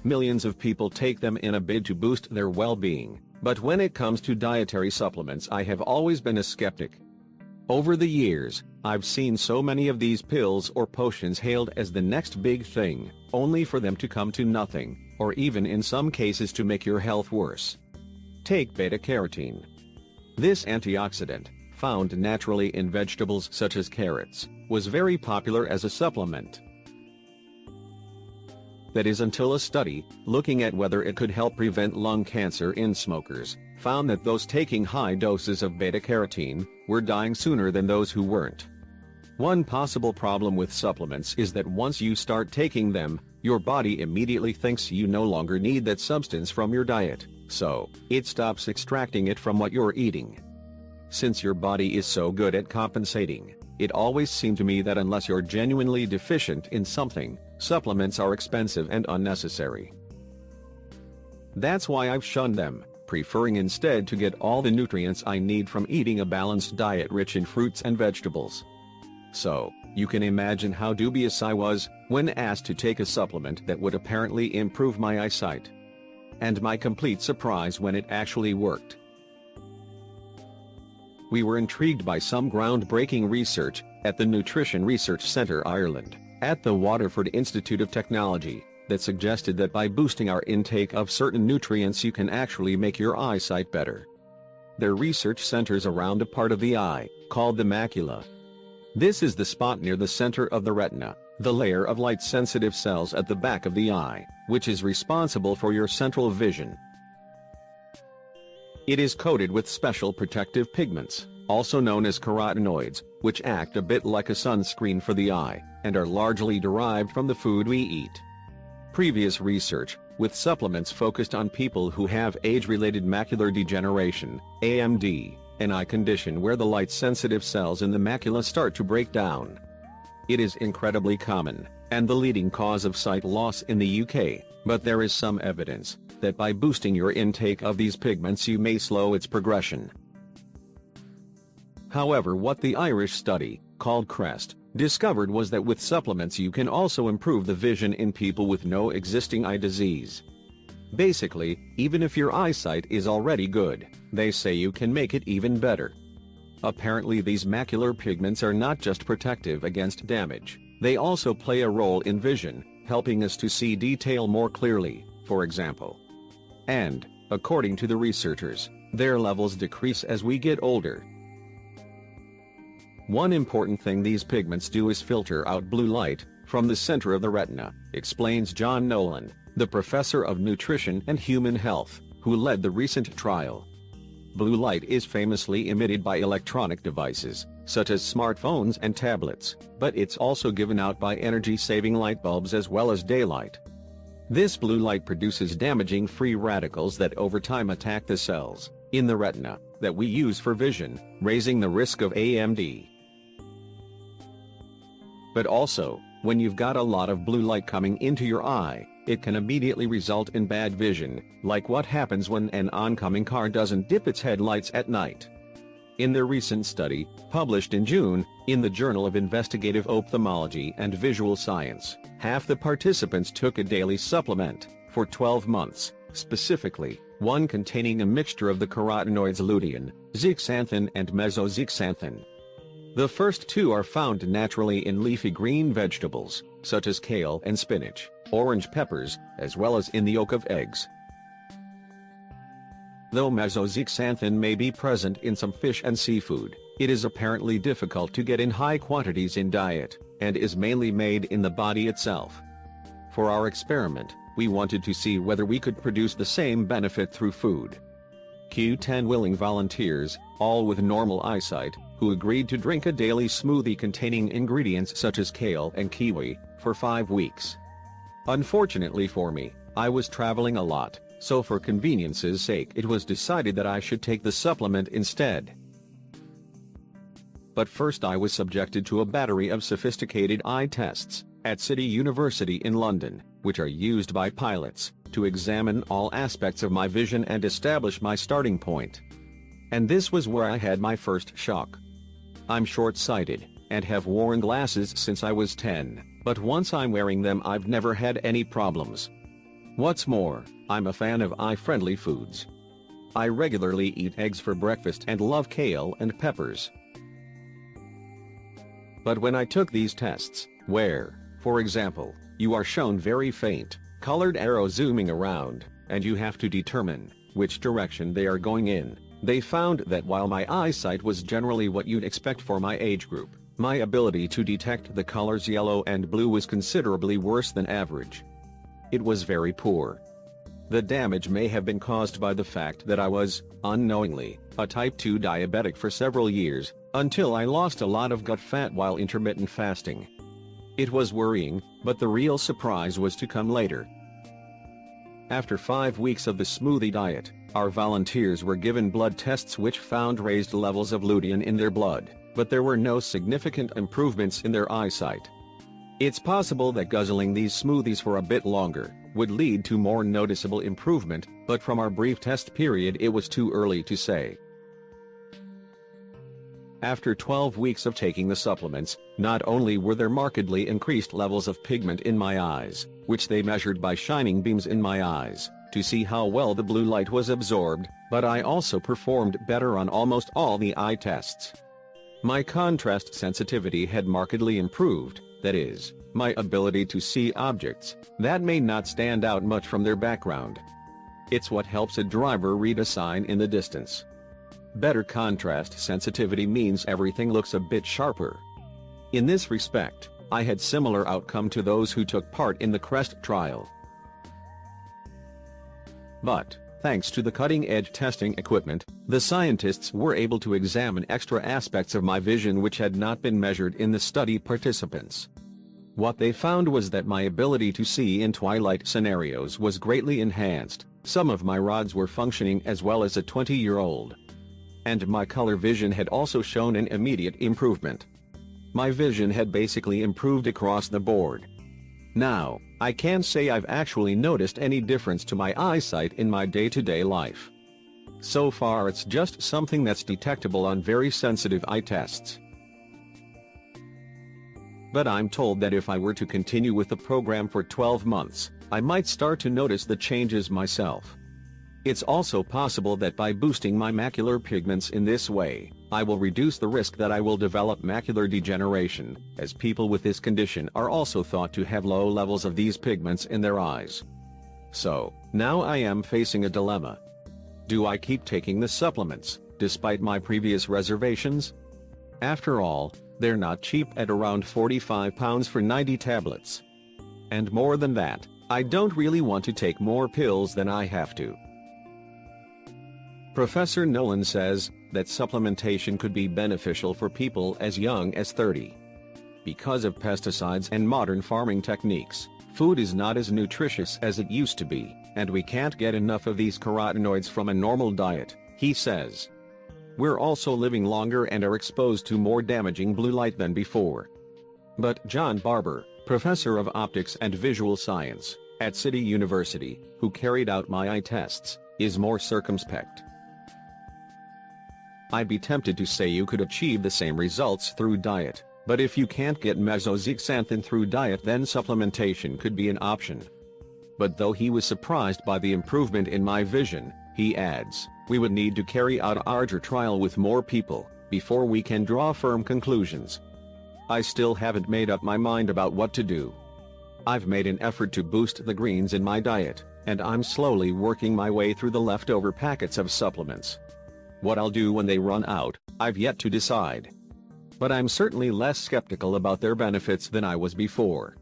Millions of people take them in a bid to boost their well-being, but when it comes to dietary supplements, I have always been a skeptic. Over the years, I've seen so many of these pills or potions hailed as the next big thing, only for them to come to nothing, or even in some cases to make your health worse. Take beta-carotene. This antioxidant, found naturally in vegetables such as carrots, was very popular as a supplement. That is until a study, looking at whether it could help prevent lung cancer in smokers, found that those taking high doses of beta-carotene were dying sooner than those who weren't. One possible problem with supplements is that once you start taking them, your body immediately thinks you no longer need that substance from your diet, so it stops extracting it from what you're eating. Since your body is so good at compensating, it always seemed to me that unless you're genuinely deficient in something, supplements are expensive and unnecessary. That's why I've shunned them, preferring instead to get all the nutrients I need from eating a balanced diet rich in fruits and vegetables. So, you can imagine how dubious I was when asked to take a supplement that would apparently improve my eyesight. And my complete surprise when it actually worked. We were intrigued by some groundbreaking research at the Nutrition Research Centre Ireland, at the Waterford Institute of Technology, that suggested that by boosting our intake of certain nutrients you can actually make your eyesight better. Their research centers around a part of the eye, called the macula. This is the spot near the center of the retina, the layer of light-sensitive cells at the back of the eye, which is responsible for your central vision. It is coated with special protective pigments, also known as carotenoids, which act a bit like a sunscreen for the eye, and are largely derived from the food we eat. Previous research, with supplements focused on people who have age-related macular degeneration, AMD, an eye condition where the light-sensitive cells in the macula start to break down. It is incredibly common, and the leading cause of sight loss in the UK, but there is some evidence that by boosting your intake of these pigments you may slow its progression. However, what the Irish study, called CREST, discovered was that with supplements you can also improve the vision in people with no existing eye disease. Basically, even if your eyesight is already good, they say you can make it even better. Apparently these macular pigments are not just protective against damage, they also play a role in vision, helping us to see detail more clearly, for example. And, according to the researchers, their levels decrease as we get older. One important thing these pigments do is filter out blue light from the center of the retina, explains John Nolan, the professor of nutrition and human health, who led the recent trial. Blue light is famously emitted by electronic devices, such as smartphones and tablets, but it's also given out by energy-saving light bulbs as well as daylight. This blue light produces damaging free radicals that over time attack the cells in the retina that we use for vision, raising the risk of AMD. But also, when you've got a lot of blue light coming into your eye, it can immediately result in bad vision, like what happens when an oncoming car doesn't dip its headlights at night. In their recent study, published in June, in the Journal of Investigative Ophthalmology and Visual Science, half the participants took a daily supplement for 12 months, specifically, one containing a mixture of the carotenoids lutein, zeaxanthin and mesozeaxanthin. The first two are found naturally in leafy green vegetables, such as kale and spinach, orange peppers, as well as in the yolk of eggs. Though mesozeaxanthin may be present in some fish and seafood, it is apparently difficult to get in high quantities in diet, and is mainly made in the body itself. For our experiment, we wanted to see whether we could produce the same benefit through food. 10 willing volunteers, all with normal eyesight, who agreed to drink a daily smoothie containing ingredients such as kale and kiwi, for 5 weeks. Unfortunately for me, I was traveling a lot, so for convenience's sake it was decided that I should take the supplement instead. But first I was subjected to a battery of sophisticated eye tests, at City University in London, which are used by pilots, to examine all aspects of my vision and establish my starting point. And this was where I had my first shock. I'm short-sighted, and have worn glasses since I was 10, but once I'm wearing them I've never had any problems. What's more, I'm a fan of eye-friendly foods. I regularly eat eggs for breakfast and love kale and peppers. But when I took these tests, where, for example, you are shown very faint, colored arrows zooming around, and you have to determine which direction they are going in, they found that while my eyesight was generally what you'd expect for my age group, my ability to detect the colors yellow and blue was considerably worse than average. It was very poor. The damage may have been caused by the fact that I was, unknowingly, a type 2 diabetic for several years, until I lost a lot of gut fat while intermittent fasting. It was worrying, but the real surprise was to come later. After 5 weeks of the smoothie diet, our volunteers were given blood tests which found raised levels of lutein in their blood, but there were no significant improvements in their eyesight. It's possible that guzzling these smoothies for a bit longer would lead to more noticeable improvement, but from our brief test period it was too early to say. After 12 weeks of taking the supplements, not only were there markedly increased levels of pigment in my eyes, which they measured by shining beams in my eyes, to see how well the blue light was absorbed, but I also performed better on almost all the eye tests. My contrast sensitivity had markedly improved, that is, my ability to see objects that may not stand out much from their background. It's what helps a driver read a sign in the distance. Better contrast sensitivity means everything looks a bit sharper. In this respect, I had similar outcome to those who took part in the CREST trial. But, thanks to the cutting-edge testing equipment, the scientists were able to examine extra aspects of my vision which had not been measured in the study participants. What they found was that my ability to see in twilight scenarios was greatly enhanced, some of my rods were functioning as well as a 20-year-old. And my color vision had also shown an immediate improvement. My vision had basically improved across the board. Now, I can't say I've actually noticed any difference to my eyesight in my day-to-day life. So far it's just something that's detectable on very sensitive eye tests. But I'm told that if I were to continue with the program for 12 months, I might start to notice the changes myself. It's also possible that by boosting my macular pigments in this way, I will reduce the risk that I will develop macular degeneration, as people with this condition are also thought to have low levels of these pigments in their eyes. So, now I am facing a dilemma. Do I keep taking the supplements, despite my previous reservations? After all, they're not cheap at around £45 for 90 tablets. And more than that, I don't really want to take more pills than I have to. Professor Nolan says that supplementation could be beneficial for people as young as 30. Because of pesticides and modern farming techniques, food is not as nutritious as it used to be, and we can't get enough of these carotenoids from a normal diet, he says. We're also living longer and are exposed to more damaging blue light than before. But John Barber, professor of optics and visual science at City University, who carried out my eye tests, is more circumspect. I'd be tempted to say you could achieve the same results through diet, but if you can't get mesozeaxanthin through diet, then supplementation could be an option. But though he was surprised by the improvement in my vision, he adds, we would need to carry out a larger trial with more people before we can draw firm conclusions. I still haven't made up my mind about what to do. I've made an effort to boost the greens in my diet, and I'm slowly working my way through the leftover packets of supplements. What I'll do when they run out, I've yet to decide. But I'm certainly less skeptical about their benefits than I was before.